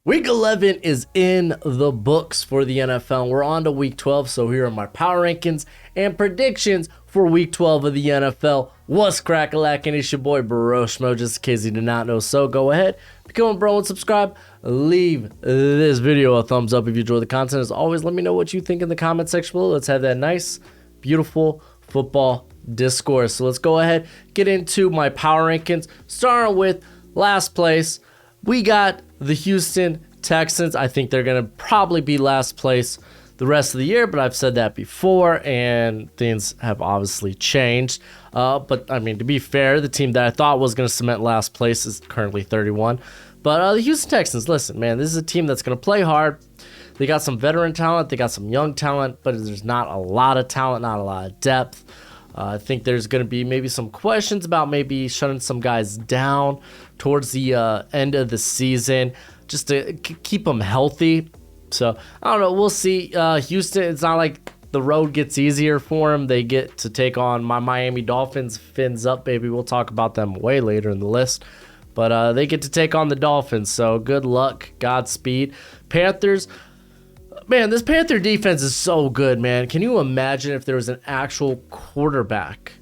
Week 11 is in the books for the NFL. We're on to week 12, so here are my power rankings and predictions for week 12 of the NFL. What's crack-a-lackin'? It's your boy Broshmo, just in case you did not know. So go ahead, become a bro and subscribe. Leave this video a thumbs up if you enjoy the content. As always, let me know what you think in the comment section below. Let's have that nice, beautiful football discourse. So let's go ahead, get into my power rankings, starting with last place. We got the Houston Texans. I think they're going to probably be last place the rest of the year, but I've said that before, and things have obviously changed. But, I mean, to be fair, the team that I thought was going to cement last place is currently 31. But the Houston Texans, listen, man, this is a team that's going to play hard. They got some veteran talent. They got some young talent, but there's not a lot of talent, not a lot of depth. I think there's going to be maybe some questions about maybe shutting some guys down towards the end of the season just to keep them healthy. So, I don't know. We'll see. Houston, it's not like the road gets easier for them. They get to take on my Miami Dolphins. Fins up, baby. We'll talk about them way later in the list. But they get to take on the Dolphins. So, good luck. Godspeed. Panthers. Man, this Panther defense is so good, man. Can you imagine if there was an actual quarterback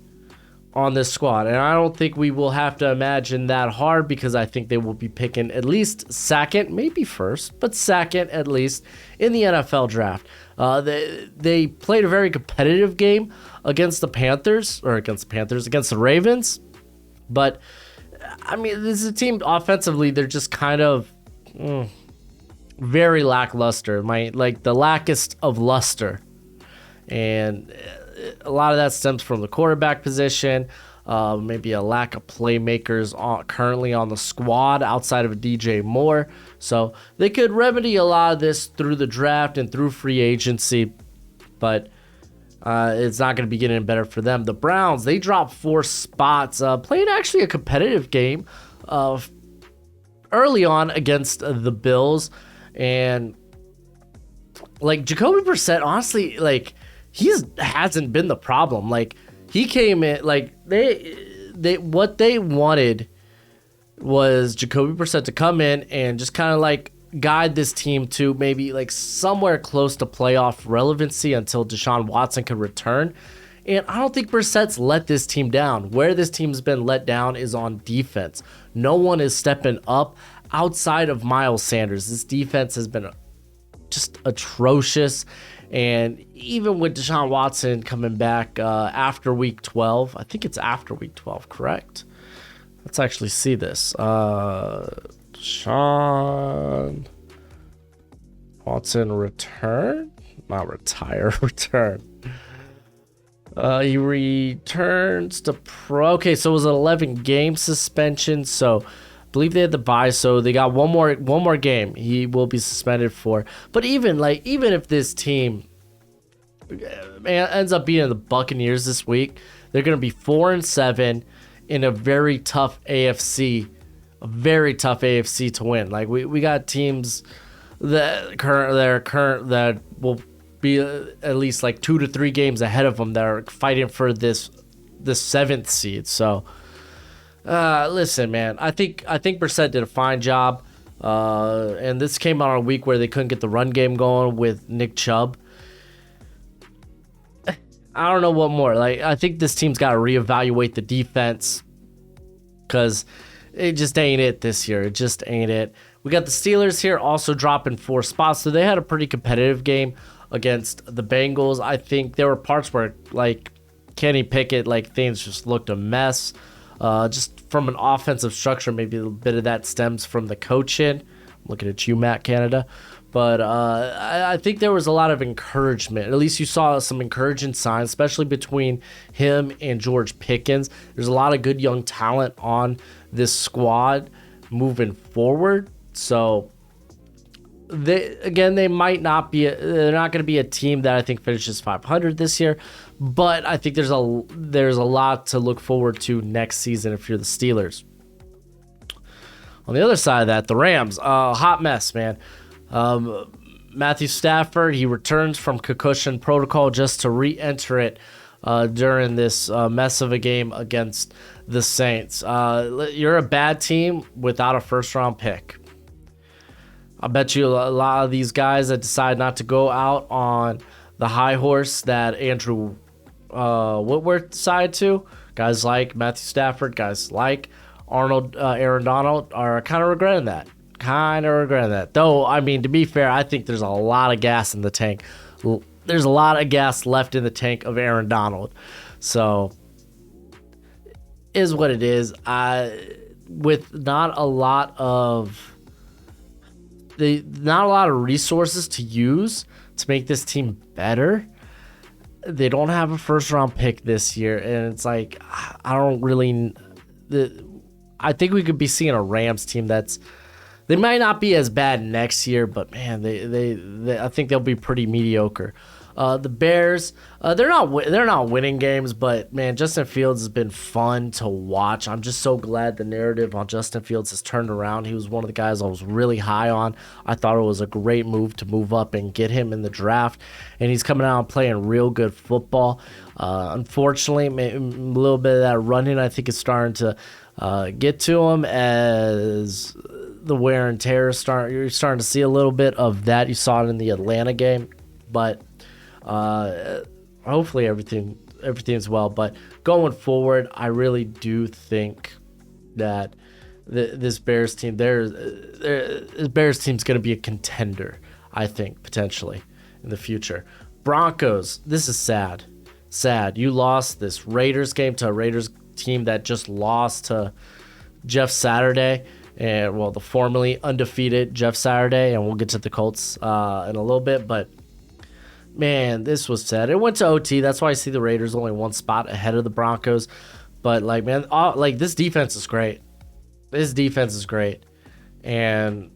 on this squad? And I don't think we will have to imagine that hard because I think they will be picking at least second, maybe first, but second at least in the NFL draft. They played a very competitive game against the Ravens. But, I mean, this is a team offensively, they're just kind of... very lackluster, the lackest of luster, and a lot of that stems from the quarterback position, maybe a lack of playmakers currently on the squad outside of DJ Moore. So they could remedy a lot of this through the draft and through free agency, but it's not going to be getting better for them. The Browns, they dropped 4 spots, played actually a competitive game early on against the Bills. And Jacoby Brissett, honestly, he hasn't been the problem. He came in, what they wanted was Jacoby Brissett to come in and just kind of guide this team to maybe somewhere close to playoff relevancy until Deshaun Watson could return. And I don't think Brissett's let this team down. Where this team's been let down is on defense. No one is stepping up outside of Miles Sanders. This defense has been just atrocious. And even with Deshaun Watson coming back after week 12, I think it's after week 12, correct? Let's actually see this. Deshaun Watson return? Not retire, return. He returns to pro. Okay, so it was an 11-game suspension. So I believe they had the bye. So they got one more game. He will be suspended for. But even if this team ends up beating the Buccaneers this week, they're going to be 4-7 in a very tough AFC. A very tough AFC to win. We got teams that will be at least 2 to 3 games ahead of them that are fighting for this 7th seed. So listen, man, I think Brissett did a fine job, and this came out on a week where they couldn't get the run game going with Nick Chubb. I don't know what more. I think this team's got to reevaluate the defense because it just ain't it this year. It just ain't it. We got the Steelers here also dropping 4 spots, so they had a pretty competitive game against the Bengals. I think there were parts where Kenny Pickett, things just looked a mess. Just from an offensive structure, maybe a bit of that stems from the coaching. I'm looking at you, Matt Canada. But I think there was a lot of encouragement. At least you saw some encouraging signs, especially between him and George Pickens. There's a lot of good young talent on this squad moving forward. So they might not be. They're not going to be a team that I think finishes 500 this year, but I think there's a lot to look forward to next season if you're the Steelers. On the other side of that, the Rams, hot mess, man. Matthew Stafford, he returns from concussion protocol just to re-enter it during this mess of a game against the Saints. You're a bad team without a first-round pick. I bet you a lot of these guys that decide not to go out on the high horse that Andrew Whitworth decided to, guys like Matthew Stafford, guys like Aaron Donald, are kind of regretting that. Though, I mean, to be fair, I think there's a lot of gas in the tank. There's a lot of gas left in the tank of Aaron Donald. So, is what it is. With not a lot of resources to use to make this team better. They don't have a first round pick this year, and it's like I think we could be seeing a Rams team they might not be as bad next year, but man, they I think they'll be pretty mediocre. The Bears, they're not winning games, but man, Justin Fields has been fun to watch. I'm just so glad the narrative on Justin Fields has turned around. He was one of the guys I was really high on. I thought it was a great move to move up and get him in the draft, and he's coming out and playing real good football. Unfortunately, a little bit of that running I think is starting to get to him as the wear and tear you're starting to see a little bit of that. You saw it in the Atlanta game, but hopefully everything's well. But going forward, I really do think that this Bears team, this Bears team's going to be a contender. I think potentially in the future. Broncos, this is sad. You lost this Raiders game to a Raiders team that just lost to Jeff Saturday. And well, the formerly undefeated Jeff Saturday, and we'll get to the Colts in a little bit, but man, this was sad. It went to OT. That's why I see the Raiders only one spot ahead of the Broncos. But like, man, this defense is great. And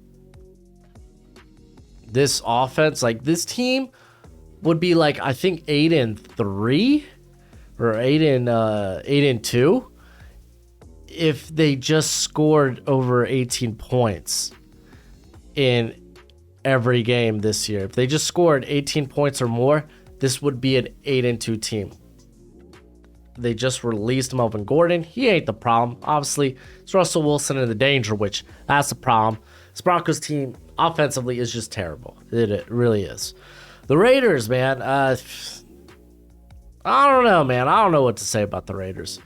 this offense, like this team would be like, I think 8-3 or 8-2 if they just scored over 18 points in every game this year. If they just scored 18 points or more, this would be an 8-2 team. They just released Melvin Gordon. He ain't the problem. Obviously, it's Russell Wilson in the danger, which that's the problem. This Broncos team offensively is just terrible. It really is. The Raiders, man. I don't know, man. I don't know what to say about the Raiders.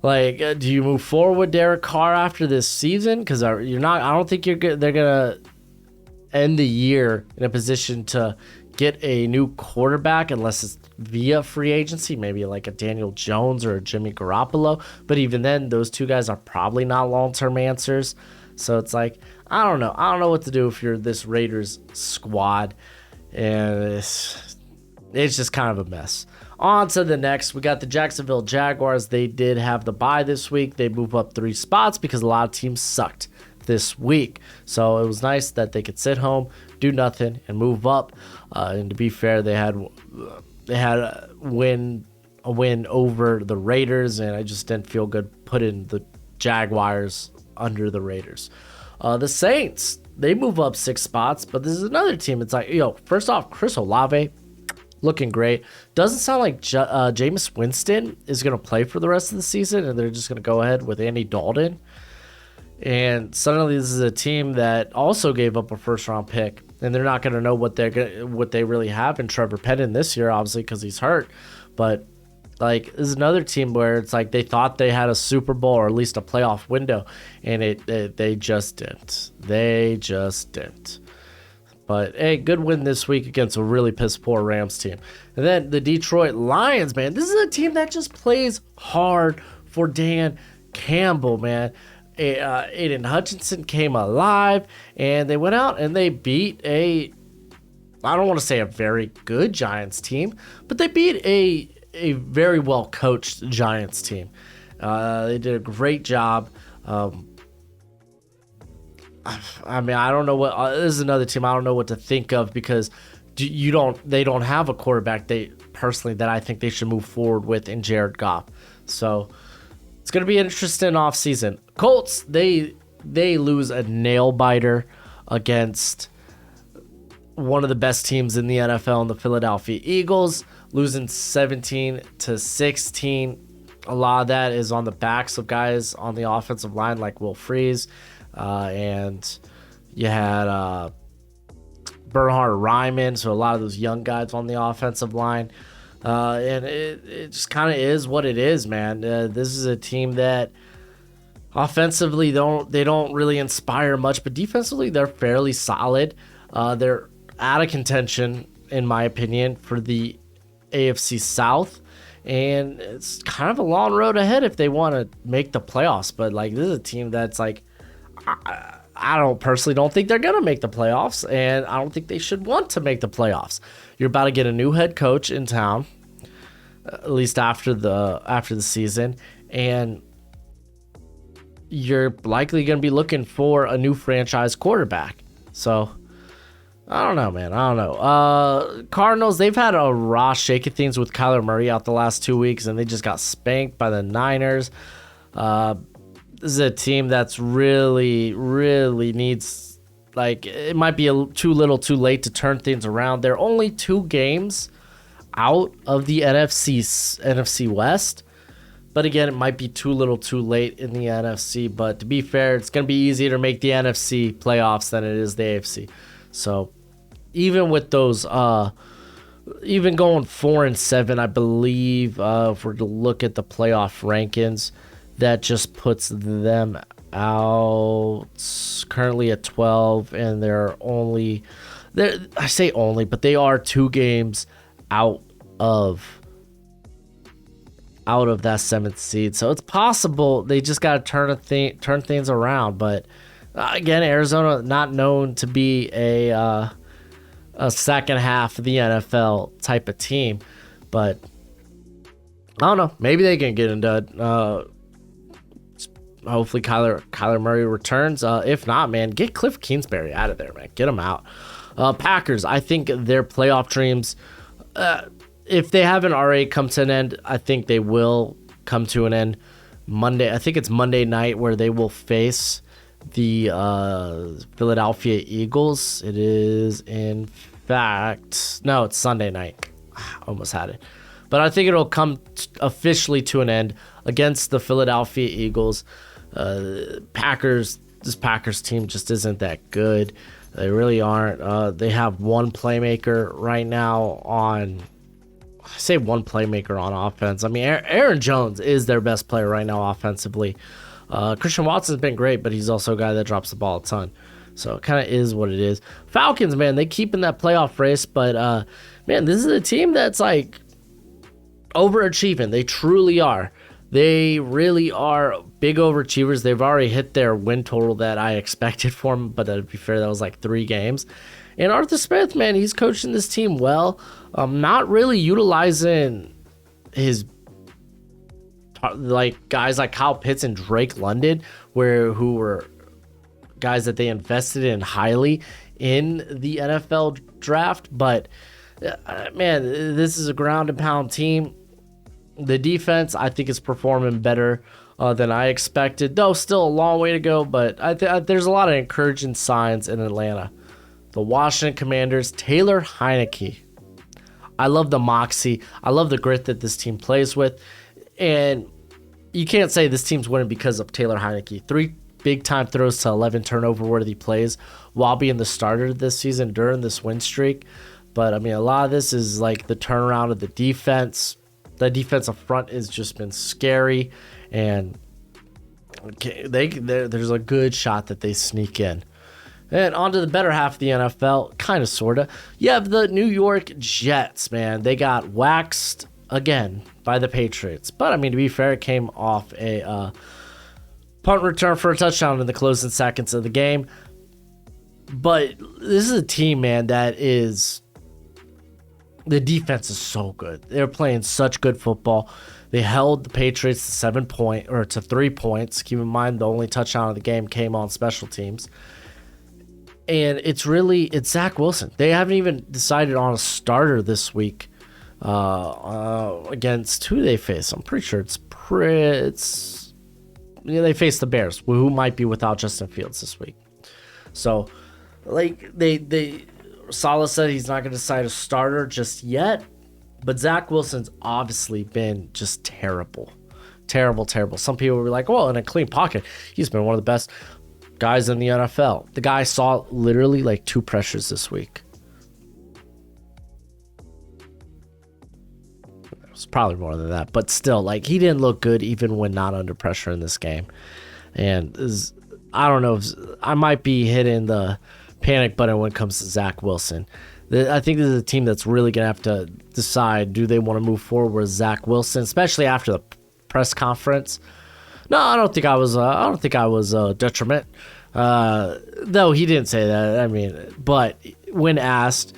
Like, do you move forward with Derek Carr after this season? Because you're not. I don't think they're gonna end the year in a position to get a new quarterback unless it's via free agency, maybe like a Daniel Jones or a Jimmy Garoppolo. But even then, those two guys are probably not long-term answers. So it's like, I don't know. I don't know what to do if you're this Raiders squad. And it's just kind of a mess. On to the next. We got the Jacksonville Jaguars. They did have the bye this week. They move up 3 spots because a lot of teams sucked this week. So it was nice that they could sit home, do nothing, and move up. And to be fair, they had a win over the Raiders, and I just didn't feel good putting the Jaguars under the Raiders. The Saints, they move up 6 spots, but this is another team. It's like, first off, Chris Olave, looking great. Doesn't sound like Jameis Winston is going to play for the rest of the season, and they're just going to go ahead with Andy Dalton. And suddenly this is a team that also gave up a first-round pick, and they're not going to know what they really have in Trevor Penning this year, obviously, because he's hurt. But like, this is another team where it's like they thought they had a Super Bowl or at least a playoff window, and they just didn't. They just didn't. But, hey, good win this week against a really piss-poor Rams team. And then the Detroit Lions, man. This is a team that just plays hard for Dan Campbell, man. Aiden Hutchinson came alive, and they went out and they beat I don't want to say a very good Giants team, but they beat a very well-coached Giants team. They did a great job. I mean, I don't know what this is another team I don't know what to think of because they don't have a quarterback that I think they should move forward with in Jared Goff. So it's going to be an interesting offseason. Colts, they lose a nail biter against one of the best teams in the NFL, in the Philadelphia Eagles, losing 17-16. A lot of that is on the backs of guys on the offensive line like Will Freeze. And You had Bernhard Ryman, so a lot of those young guys on the offensive line. And it just kind of is what it is, man. This is a team that offensively they don't really inspire much, but defensively they're fairly solid. They're out of contention, in my opinion, for the AFC South, and it's kind of a long road ahead if they want to make the playoffs. But like, this is a team that's like, I don't think they're gonna make the playoffs, and I don't think they should want to make the playoffs. You're about to get a new head coach in town, at least after the season, and you're likely going to be looking for a new franchise quarterback. So I don't know, man. I don't know. Cardinals, they've had a raw shake of things with Kyler Murray out the last 2 weeks, and they just got spanked by the Niners. This is a team that's really, really needs, like, it might be too little too late to turn things around. They're only 2 games out of the NFC West. But again, it might be too little too late in the NFC. But to be fair, it's going to be easier to make the NFC playoffs than it is the AFC. So even with those, even going 4-7, I believe, if we're to look at the playoff rankings, that just puts them out currently at 12, and I say only, but they are 2 games out of that 7th seed. So it's possible. They just got to turn things around. But again, Arizona not known to be a second half of the NFL type of team. But I don't know. Maybe they can get into hopefully Kyler Murray returns. If not, man, get Cliff Kingsbury out of there, man. Get him out. Packers, I think their playoff dreams, if they haven't already come to an end, I think they will come to an end Monday. I think it's Monday night where they will face the Philadelphia Eagles. It is, in fact, no, it's Sunday night. Almost had it. But I think it'll come officially to an end against the Philadelphia Eagles. This Packers team just isn't that good. They really aren't. They have one playmaker right now on... I say one playmaker on offense. I mean, Aaron Jones is their best player right now offensively. Christian Watson's been great, but he's also a guy that drops the ball a ton. So it kind of is what it is. Falcons, man, they keep in that playoff race, but man, this is a team that's like overachieving. They truly are. They really are big overachievers. They've already hit their win total that I expected for them, but to be fair, that was like 3 games. And Arthur Smith, man, he's coaching this team well. Not really utilizing his like guys like Kyle Pitts and Drake London, who were guys that they invested in highly in the NFL draft. But man, this is a ground and pound team. The defense, I think, is performing better than I expected, though still a long way to go. But there's a lot of encouraging signs in Atlanta. The Washington Commanders, Taylor Heineke. I love the moxie. I love the grit that this team plays with. And you can't say this team's winning because of Taylor Heineke. 3 big-time throws to 11 turnover-worthy plays while being the starter this season during this win streak. But, I mean, a lot of this is like the turnaround of the defense. The defensive front has just been scary. And there's a good shot that they sneak in. And on to the better half of the NFL, kind of, sort of. You have the New York Jets, man. They got waxed again by the Patriots. But, I mean, to be fair, it came off a punt return for a touchdown in the closing seconds of the game. But this is a team, man, that is... The defense is so good. They're playing such good football. They held the Patriots to 3 points. Keep in mind, the only touchdown of the game came on special teams. And it's Zach Wilson. They haven't even decided on a starter this week against who they face. I'm pretty sure they face the Bears, who might be without Justin Fields this week. So, like, Saleh said he's not going to decide a starter just yet, but Zach Wilson's obviously been just terrible. Terrible. Some people were like, well, in a clean pocket, he's been one of the best. guys in the NFL. The guy saw literally like 2 pressures this week. It was probably more than that, but still, like, he didn't look good even when not under pressure in this game. And I don't know if I might be hitting the panic button when it comes to Zach Wilson. I think this is a team that's really gonna have to decide, do they want to move forward with Zach Wilson, especially after the press conference. No, I don't think I was a detriment. Though he didn't say that. I mean, but when asked,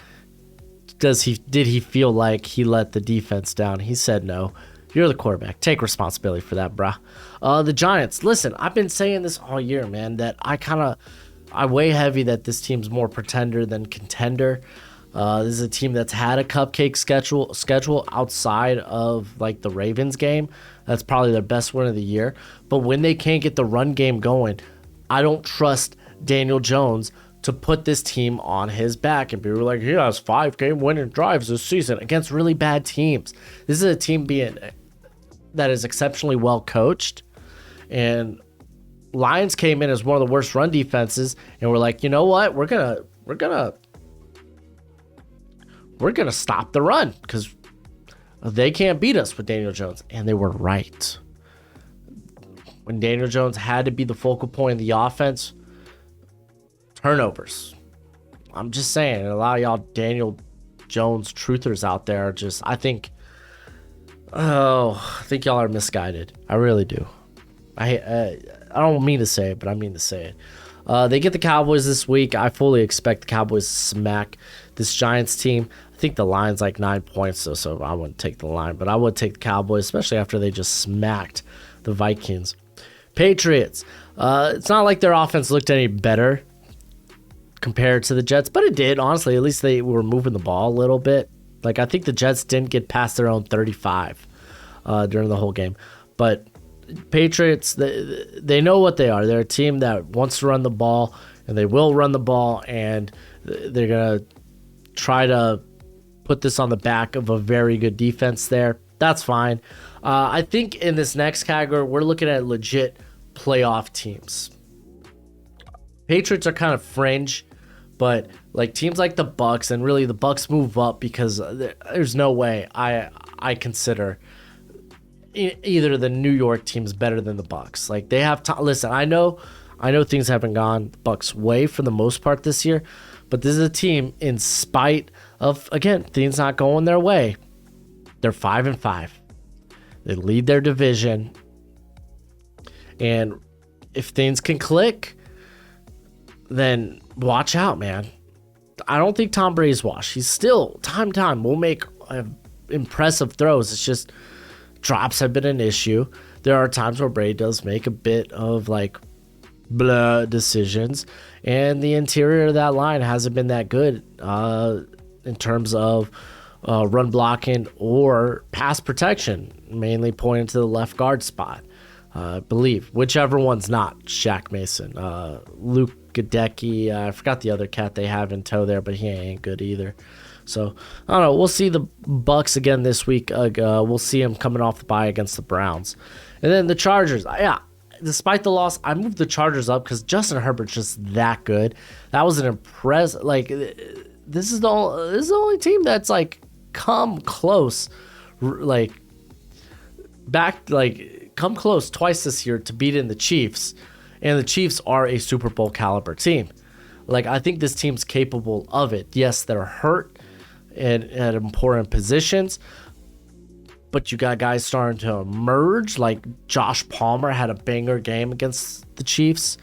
did he feel like he let the defense down? He said no. You're the quarterback. Take responsibility for that, bruh. The Giants. Listen, I've been saying this all year, man, that I weigh heavy that this team's more pretender than contender. This is a team that's had a cupcake schedule outside of like the Ravens game. That's probably their best win of the year. But when they can't get the run game going, I don't trust Daniel Jones to put this team on his back and be like, he has 5-game winning drives this season against really bad teams. This is a team that is exceptionally well coached, and Lions came in as one of the worst run defenses, and we're like, you know what? We're gonna stop the run because they can't beat us with Daniel Jones. And they were right. When Daniel Jones had to be the focal point of the offense, turnovers. I'm just saying, a lot of y'all Daniel Jones truthers out there are just, I think y'all are misguided. I really do. I don't mean to say it, but I mean to say it. They get the Cowboys this week. I fully expect the Cowboys to smack this Giants team. I think the line's like 9 points, so I wouldn't take the line, but I would take the Cowboys, especially after they just smacked the Vikings. Patriots. It's not like their offense looked any better compared to the Jets, but it did, honestly. At least they were moving the ball a little bit. Like, I think the Jets didn't get past their own 35 during the whole game. But Patriots, they know what they are. They're a team that wants to run the ball, and they will run the ball, and they're going to try to put this on the back of a very good defense there. That's fine. I think in this next category, we're looking at legit playoff teams. Patriots are kind of fringe, but like teams like the Bucks, and really the Bucks move up because there's no way I consider either the New York team's better than the Bucks. Like, they have listen, I know things haven't gone the Bucks' way for the most part this year, but this is a team, in spite of, again, things not going their way, they're 5-5. They lead their division, and if things can click, then watch out, man. I don't think Tom Brady's washed. He's still, time will make impressive throws. It's just drops have been an issue. There are times where Brady does make a bit of like blah decisions, and the interior of that line hasn't been that good in terms of run blocking or pass protection, mainly pointing to the left guard spot. I believe, whichever one's not Shaq Mason, Luke Gadecki. I forgot the other cat they have in tow there, but he ain't good either. So I don't know. We'll see the Bucks again this week. We'll see them coming off the bye against the Browns, and then the Chargers. Yeah, despite the loss, I moved the Chargers up because Justin Herbert's just that good. That was an impressive. Like, this is the only team that's like come close, like come close twice this year to beating the Chiefs, and the Chiefs are a Super Bowl caliber team. Like, I think this team's capable of it. Yes, they're hurt and at important positions, but you got guys starting to emerge. Like, Josh Palmer had a banger game against the Chiefs.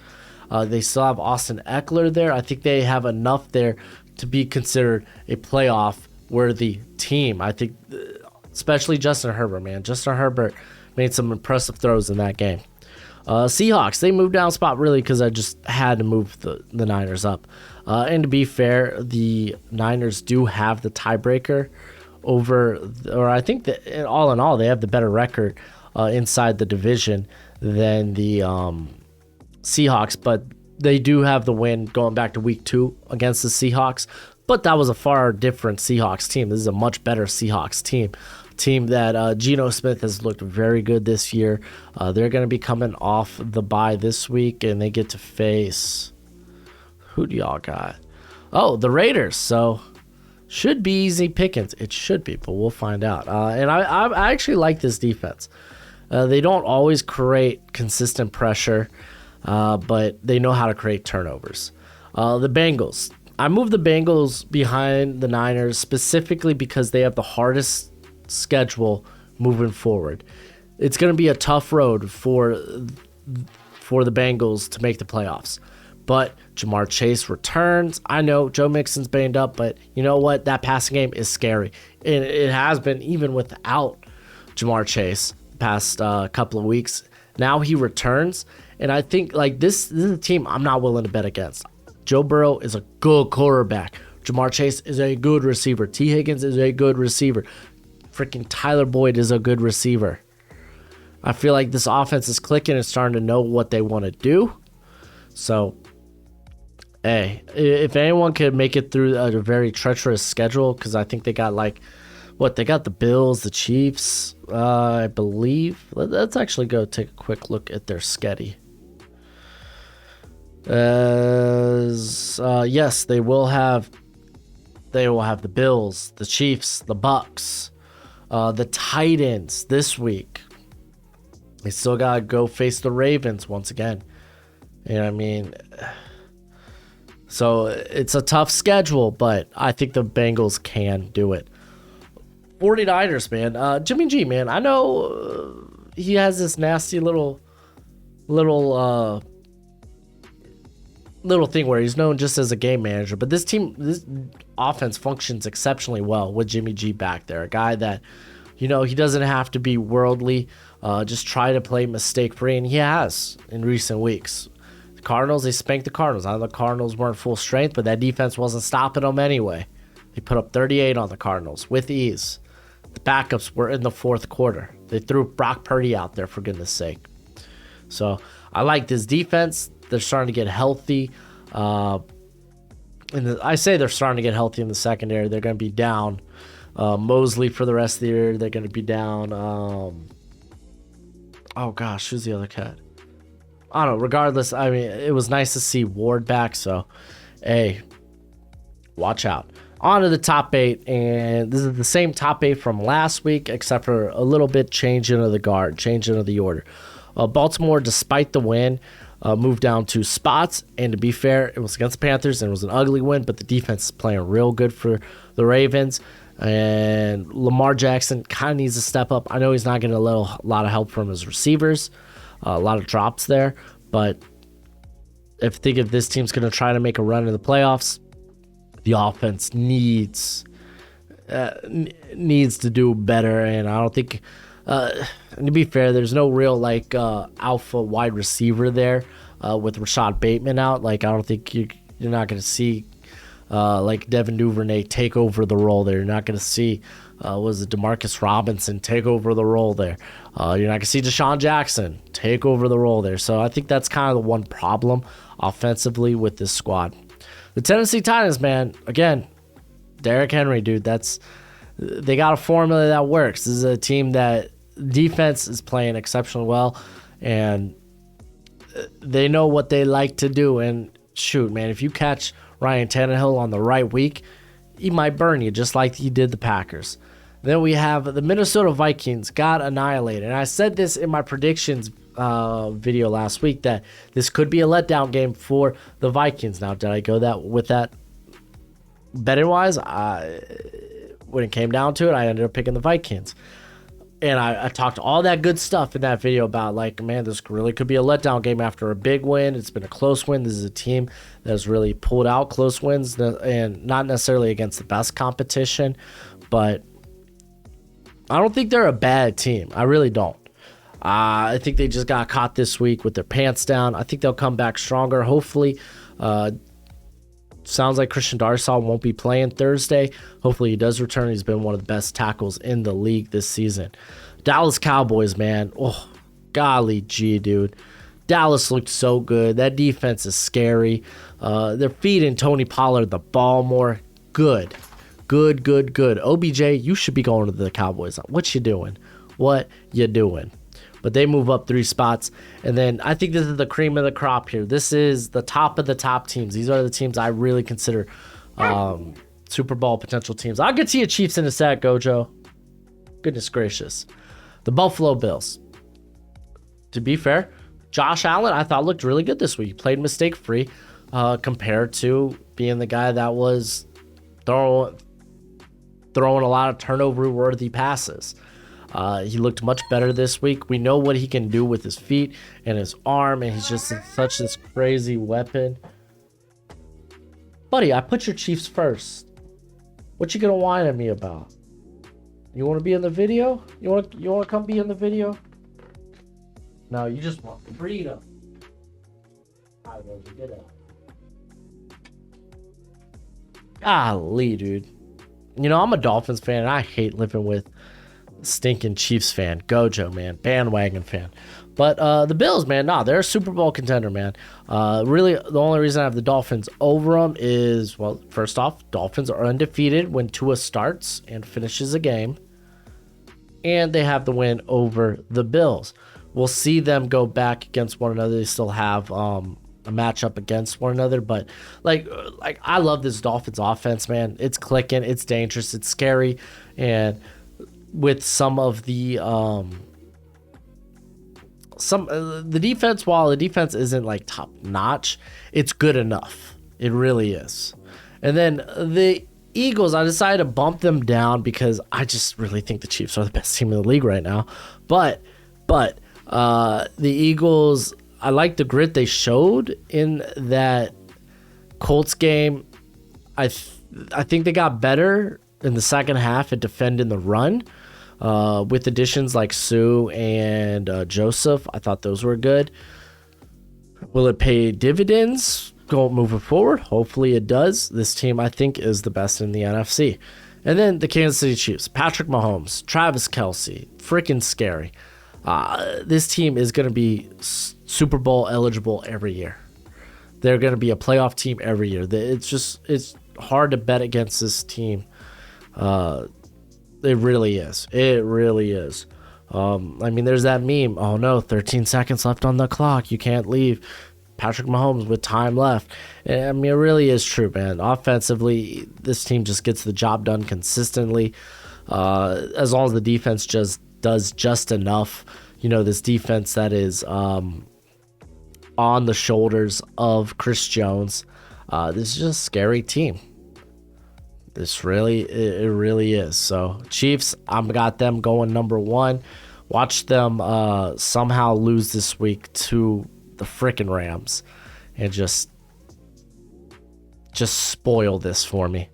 They still have Austin Eckler there. I think they have enough there to be considered a playoff-worthy team. I think, especially Justin Herbert, man. Justin Herbert made some impressive throws in that game. Seahawks, they moved down a spot really because I just had to move the Niners up. And to be fair, the Niners do have the tiebreaker or I think that all in all, they have the better record inside the division than the Seahawks, but they do have the win going back to week 2 against the Seahawks. But that was a far different Seahawks team. This is a much better Seahawks team. team that Geno Smith has looked very good this year. They're going to be coming off the bye this week, and they get to face, who do y'all got? Oh, the Raiders. So should be easy pickings. It should be, but we'll find out. And I actually like this defense. They don't always create consistent pressure, but they know how to create turnovers. The Bengals. I moved the Bengals behind the Niners specifically because they have the hardest schedule moving forward. It's going to be a tough road for the Bengals to make the playoffs. But Jamar Chase returns. I know Joe Mixon's banged up, but you know what? That passing game is scary. And it has been even without Jamar Chase past couple of weeks. Now he returns, and I think like this is a team I'm not willing to bet against. Joe Burrow is a good quarterback. Jamar Chase is a good receiver. T. Higgins is a good receiver. Freaking Tyler Boyd is a good receiver. I feel like this offense is clicking and starting to know what they want to do. So, hey, if anyone could make it through a very treacherous schedule, because I think they got they got the Bills, the Chiefs, I believe. Let's actually go take a quick look at their schedule. Yes, they will have the Bills, the Chiefs, the Bucks, the Titans this week. They still gotta go face the Ravens once again. You know what I mean? So it's a tough schedule, but I think the Bengals can do it. 49ers, man. Jimmy G, man. I know he has this nasty little thing where he's known just as a game manager, but this offense functions exceptionally well with Jimmy G back there. A guy that, he doesn't have to be worldly, just try to play mistake free, and he has in recent weeks. The Cardinals, they spanked the Cardinals. I know the Cardinals weren't full strength, but that defense wasn't stopping them anyway. They put up 38 on the Cardinals with ease. The backups were in the fourth quarter. They threw Brock Purdy out there, for goodness sake. So I like this defense. They're starting to get healthy. I say they're starting to get healthy in the secondary. They're going to be down Mosley for the rest of the year. They're going to be down. Who's the other cat? I don't know. Regardless, I mean, it was nice to see Ward back. So, hey, watch out. On to the top 8, and this is the same top 8 from last week, except for a little bit changing of the order. Baltimore, despite the win, moved down 2 spots, and to be fair, it was against the Panthers, and it was an ugly win, but the defense is playing real good for the Ravens, and Lamar Jackson kind of needs to step up. I know he's not getting a lot of help from his receivers, a lot of drops there, but if this team's going to try to make a run in the playoffs, the offense needs to do better, and I don't think, and to be fair, there's no real alpha wide receiver there with Rashad Bateman out. I don't think you're not going to see Devin Duvernay take over the role there. You're not going to see Demarcus Robinson take over the role there. You're not going to see Deshaun Jackson take over the role there. So I think that's kind of the one problem offensively with this squad. The Tennessee Titans, man, again, Derrick Henry, dude, they got a formula that works. This is a team that defense is playing exceptionally well, and they know what they like to do. And shoot, man, if you catch Ryan Tannehill on the right week, he might burn you just like he did the Packers. Then we have the Minnesota Vikings got annihilated. And I said this in my predictions video last week that this could be a letdown game for the Vikings. Now, did I go with that betting wise? When it came down to it, I ended up picking the Vikings. And I talked all that good stuff in that video about this really could be a letdown game after a big win. It's been a close win. This is a team that has really pulled out close wins, and not necessarily against the best competition, but I don't think they're a bad team. I really don't. I think they just got caught this week with their pants down. I think they'll come back stronger, hopefully. Sounds like Christian Darrisaw won't be playing Thursday. Hopefully he does return. He's been one of the best tackles in the league this season. Dallas Cowboys, man. Oh, golly gee, dude. Dallas looked so good. That defense is scary. They're feeding Tony Pollard the ball more. Good good, good, good. OBJ, you should be going to the Cowboys. What you doing? What you doing? But they move up 3 spots. And then I think this is the cream of the crop here. This is the top of the top teams. These are the teams I really consider Super Bowl potential teams. I'll get to you Chiefs in a sec, Gojo. Goodness gracious. The Buffalo Bills. To be fair, Josh Allen, I thought looked really good this week. He played mistake-free compared to being the guy that was throwing a lot of turnover-worthy passes. He looked much better this week. We know what he can do with his feet and his arm, and he's just such this crazy weapon. Buddy, I put your Chiefs first. What you gonna whine at me about? You want to be in the video? You want to come be in the video? No, you just want freedom. I will get out. Golly, dude. You know, I'm a Dolphins fan, and I hate living with stinking Chiefs fan. Gojo, man. Bandwagon fan. But the Bills, man, they're a Super Bowl contender, man. Really, the only reason I have the Dolphins over them is, well, first off, Dolphins are undefeated when Tua starts and finishes a game. And they have the win over the Bills. We'll see them go back against one another. They still have a matchup against one another. But, like I love this Dolphins offense, man. It's clicking. It's dangerous. It's scary. And with some of the the defense, while the defense isn't like top notch, it's good enough. It really is. And then the Eagles, I decided to bump them down because I just really think the Chiefs are the best team in the league right now. But the Eagles, I like the grit they showed in that Colts game. I think they got better in the second half at defending the run. With additions like Sue and Joseph, I thought those were good. Will it pay dividends moving forward? Hopefully it does. This team, I think, is the best in the NFC. And then the Kansas City Chiefs, Patrick Mahomes, Travis Kelce, freaking scary. This team is going to be Super Bowl eligible every year. They're going to be a playoff team every year. It's hard to bet against this team. It really is. It really is. I mean, there's that meme. Oh no, 13 seconds left on the clock. You can't leave. Patrick Mahomes with time left. I mean, it really is true, man. Offensively, this team just gets the job done consistently. As long as the defense just does just enough. You know, this defense that is on the shoulders of Chris Jones. This is just a scary team. It really is. So Chiefs, I've got them going number 1. Watch them somehow lose this week to the frickin' Rams and just spoil this for me.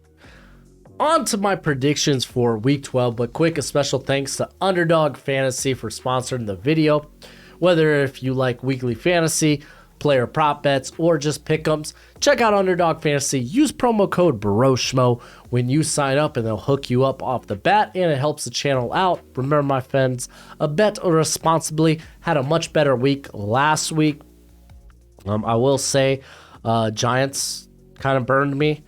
On to my predictions for week 12, but quick, a special thanks to Underdog Fantasy for sponsoring the video. Whether if you like weekly fantasy, player prop bets, or just pick'ems, check out Underdog Fantasy. Use promo code Broshmo when you sign up, and they'll hook you up off the bat, and it helps the channel out. Remember, my friends, a bet responsibly. Had a much better week last week. I will say, Giants kind of burned me.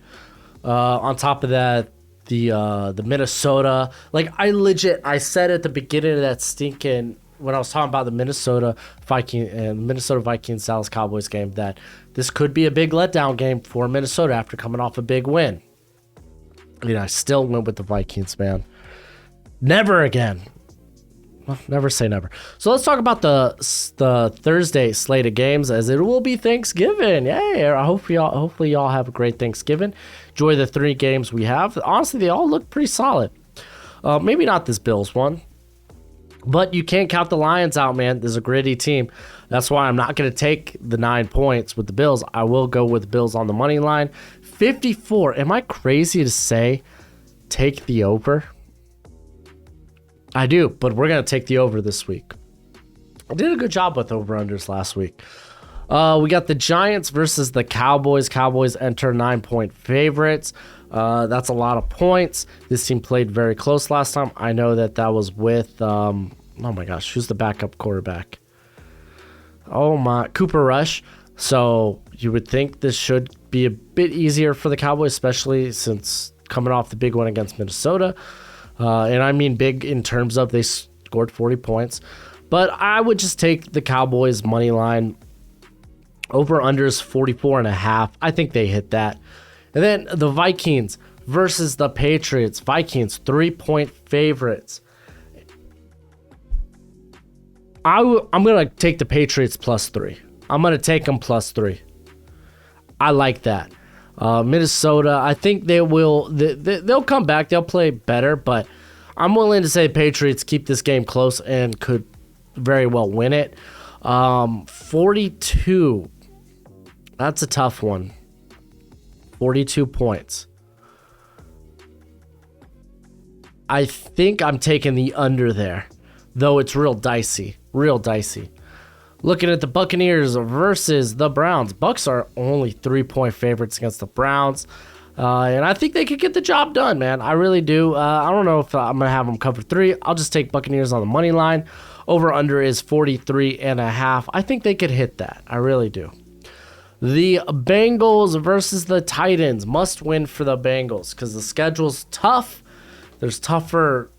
On top of that, the Minnesota, like I said at the beginning of that stinking, when I was talking about the Minnesota Vikings Dallas Cowboys game, that this could be a big letdown game for Minnesota after coming off a big win. I mean, I still went with the Vikings, man. Never again. Well, never say never. So let's talk about the Thursday slate of games, as it will be Thanksgiving. Yay! Hopefully y'all have a great Thanksgiving. Enjoy the 3 games we have. Honestly, they all look pretty solid. Maybe not this Bills one. But you can't count the Lions out, man. There's a gritty team. That's why I'm not going to take the 9 points with the Bills. I will go with the Bills on the money line. 54. Am I crazy to say take the over? I do, but we're going to take the over this week. I did a good job with over-unders last week. We got the Giants versus the Cowboys. Cowboys enter 9-point favorites. That's a lot of points. This team played very close last time. I know that was with, oh my gosh, who's the backup quarterback? Cooper Rush. So you would think this should be a bit easier for the Cowboys, especially since coming off the big one against Minnesota. And I mean big in terms of they scored 40 points. But I would just take the Cowboys money line. Over-under is 44.5. I think they hit that. And then the Vikings versus the Patriots. Vikings, 3-point favorites. I'm going to take the Patriots +3. I'm going to take them +3. I like that. Minnesota, I think they'll come back. They'll play better, but I'm willing to say Patriots keep this game close and could very well win it. 42. That's a tough one. 42 points. I think I'm taking the under there, though it's real dicey. Real dicey. Looking at the Buccaneers versus the Browns. Bucs are only 3-point favorites against the Browns. And I think they could get the job done, man. I really do. I don't know if I'm going to have them cover 3. I'll just take Buccaneers on the money line. Over-under is 43.5. I think they could hit that. I really do. The Bengals versus the Titans. Must win for the Bengals because the schedule's tough. There's tougher.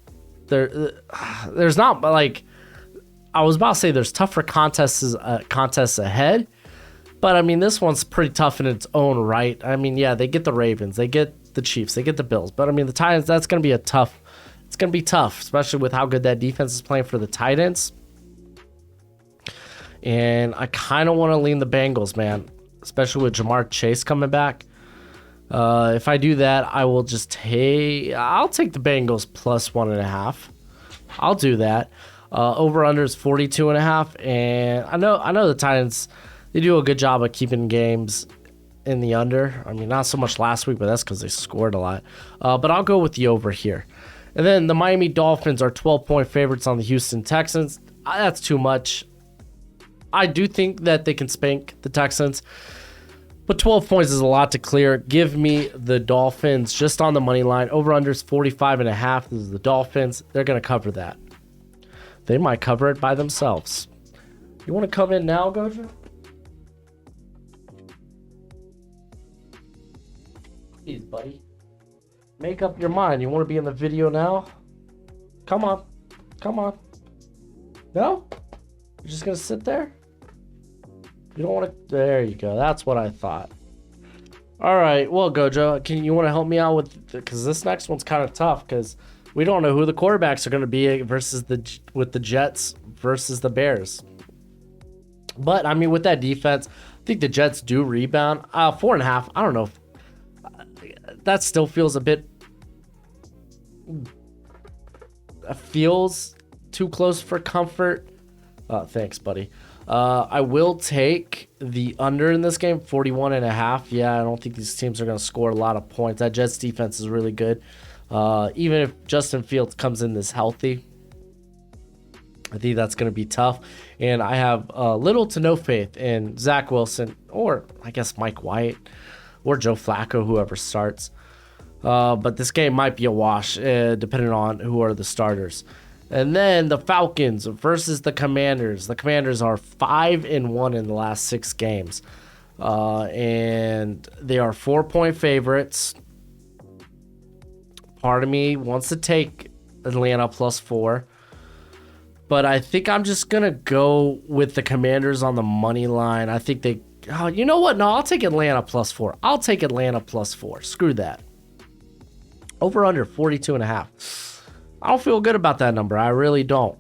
There's not like I was about to say. There's tougher contests ahead, but I mean this one's pretty tough in its own right. I mean, yeah, they get the Ravens, they get the Chiefs, they get the Bills, but I mean the Titans. That's gonna be a tough. It's gonna be tough, especially with how good that defense is playing for the Titans. And I kind of want to lean the Bengals, man, especially with Jamar Chase coming back. If I do that, I will just I'll take the Bengals +1.5. I'll do that. Over under is 42.5, and I know the Titans, they do a good job of keeping games in the under. I mean, not so much last week, but that's because they scored a lot. But I'll go with the over here. And then the Miami Dolphins are 12-point favorites on the Houston Texans. That's too much. I do think that they can spank the Texans, but 12 points is a lot to clear. Give me the Dolphins just on the money line. Over-under is 45.5. This is the Dolphins. They're going to cover that. They might cover it by themselves. You want to come in now, Gojo? Please, buddy. Make up your mind. You want to be in the video now? Come on. Come on. No? You're just going to sit there? You don't want to... There you go. That's what I thought. All right. Well, Gojo, you want to help me out with... Because this next one's kind of tough because we don't know who the quarterbacks are going to be versus with the Jets versus the Bears. But, I mean, with that defense, I think the Jets do rebound. 4.5. I don't know. That still feels a bit... feels too close for comfort. Thanks, buddy. I will take the under in this game, 41.5. Yeah, I don't think these teams are going to score a lot of points. That Jets defense is really good. Even if Justin Fields comes in this healthy, I think that's going to be tough. And I have little to no faith in Zach Wilson or I guess Mike White or Joe Flacco, whoever starts. But this game might be a wash depending on who are the starters. And then the Falcons versus the Commanders. The Commanders are 5-1 in the last 6 games. And they are 4-point favorites. Part of me wants to take Atlanta +4. But I think I'm just going to go with the Commanders on the money line. I think they... Oh, you know what? No, I'll take Atlanta +4. I'll take Atlanta +4. Screw that. Over under 42.5. I don't feel good about that number. I really don't.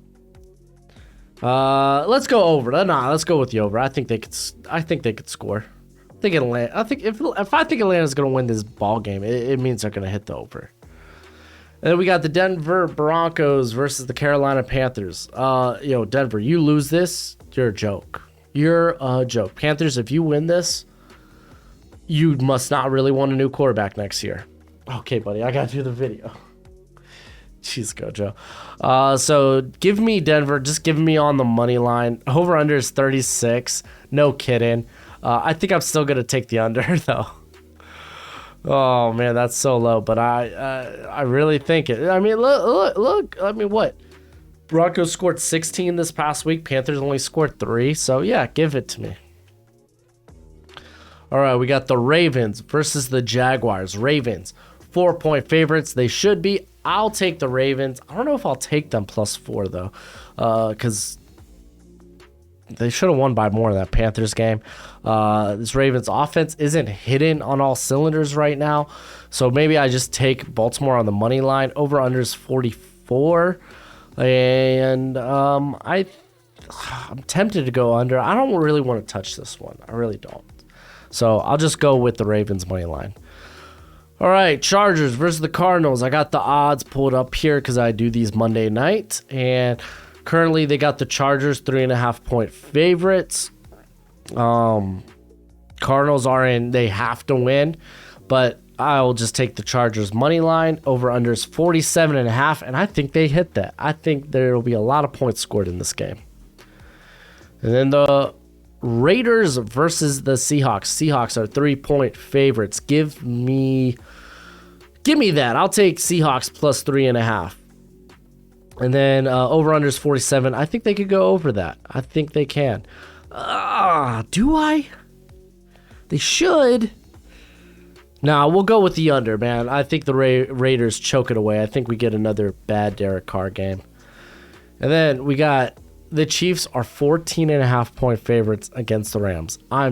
Let's go over. Nah, let's go with the over. I think they could score. I think if I think Atlanta's gonna win this ball game, it means they're gonna hit the over. And then we got the Denver Broncos versus the Carolina Panthers. Denver, you lose this, you're a joke. You're a joke. Panthers, if you win this, you must not really want a new quarterback next year. Okay, buddy, I gotta do the video. Jeez, Gojo. So give me Denver. Just give me on the money line. Over under is 36. No kidding. I think I'm still gonna take the under though. Oh man, that's so low. But I really think it. I mean, look. I mean, what? Broncos scored 16 this past week. Panthers only scored 3. So yeah, give it to me. All right, we got the Ravens versus the Jaguars. Ravens, 4-point favorites. They should be. I'll take the Ravens. I don't know if I'll take them +4 though, because they should have won by more in that Panthers game. This Ravens offense isn't hitting on all cylinders right now, so maybe I just take Baltimore on the money line. Over under is 44, and I'm tempted to go under. I don't really want to touch this one. I really don't. So I'll just go with the Ravens money line. All right, Chargers versus the Cardinals. I got the odds pulled up here because I do these Monday night, and currently they got the Chargers 3.5-point favorites. Cardinals are in, they have to win, but I'll just take the Chargers money line. Over under is 47.5, and I think they hit that. I think there will be a lot of points scored in this game. And then the Raiders versus the Seahawks. Seahawks are 3-point favorites. Give me that. I'll take Seahawks +3.5. And then over under is 47. I think they could go over that. I think they can. Do I? They should. Nah, we'll go with the under, man. I think the Raiders choke it away. I think we get another bad Derek Carr game. And then we got the Chiefs are 14.5-point favorites against the Rams. I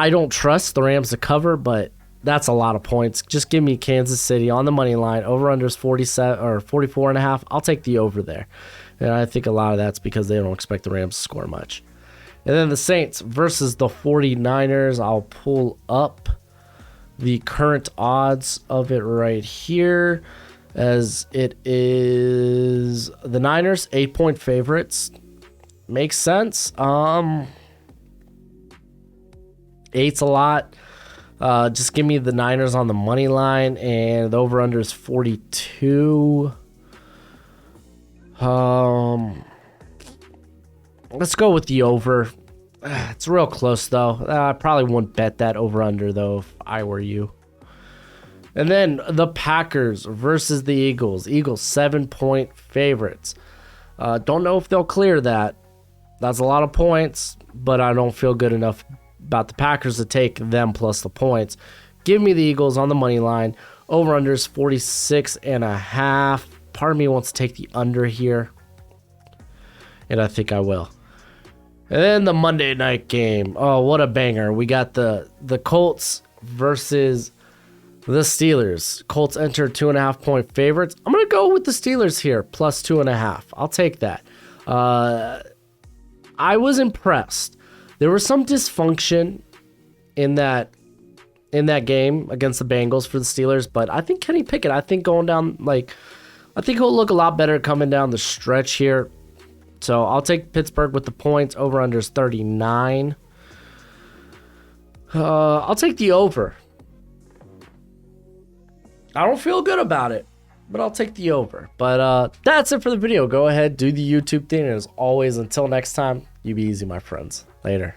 don't trust the Rams to cover, but that's a lot of points. Just give me Kansas City on the money line. Over under is 47 or 44.5. I'll take the over there. And I think a lot of that's because they don't expect the Rams to score much. And then the Saints versus the 49ers. I'll pull up the current odds of it right here, as it is the Niners 8-point favorites. Makes sense. 8's a lot. Just give me the Niners on the money line, and the over under is 42. Let's go with the over. It's real close though. I probably wouldn't bet that over under though if I were you. And then the Packers versus the Eagles. Eagles 7-point favorites. Don't know if they'll clear that. That's a lot of points, but I don't feel good enough about the Packers to take them plus the points. Give me the Eagles on the money line. Over under is 46.5. Part of me wants to take the under here, and I think I will. And then the Monday night game. Oh, what a banger. We got the Colts versus the Steelers. Colts enter 2.5-point favorites. I'm going to go with the Steelers here, plus 2.5. I'll take that. I was impressed. There was some dysfunction in that game against the Bengals for the Steelers, but I think Kenny Pickett, I think he'll look a lot better coming down the stretch here. So I'll take Pittsburgh with the points. Over under is 39. I'll take the over. I don't feel good about it, but I'll take the over. But that's it for the video. Go ahead, do the YouTube thing. And as always, until next time, you be easy, my friends. Later.